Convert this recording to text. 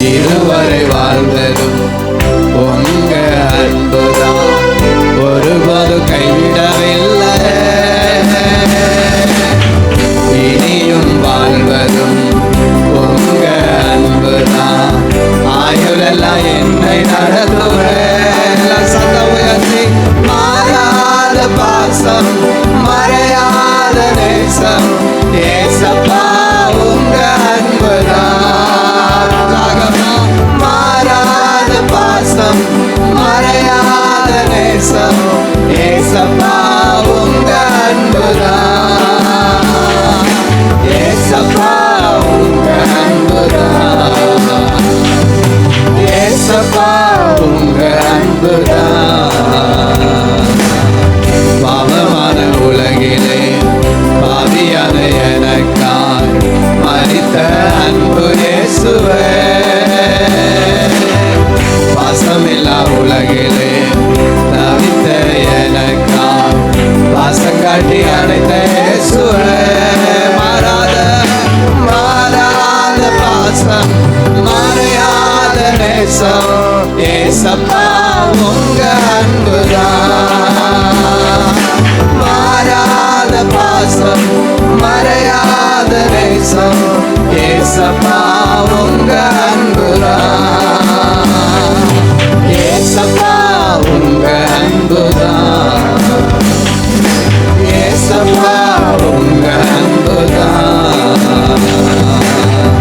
இதுவரை வாழ்ந்ததும் உங்க அன்புதான், ஒருபோது கைவிடவில்லை. இனியும் வாழ்வதும் உங்க அன்புதான், ஆயுளெல்லாம் என்னை நடத்துவேன். சத்தம் உயர்த்தி மாறாத பாசம், மறையாத நேசம், ஏசப்பா உங்க அன்புதான். மாறாத பாசம், மறையாத நேசம், ஏசப்பா உங்க அன்புதான். ஏசப்பா உங்க அன்புதான். ஏசப்பா உங்க அன்புதான். பாவமான உலகிலே பாவியான எனக்காய் மரித்த அன்பு இயேசுவே. பாசமில்லா உலகிலே தவித்த எனக்காய் பாசம் காட்டி அழைத்த இயேசுவே. மாறாத பாசம், மறையாத நேசம், ஏசப்பா உங்க அன்புதான்.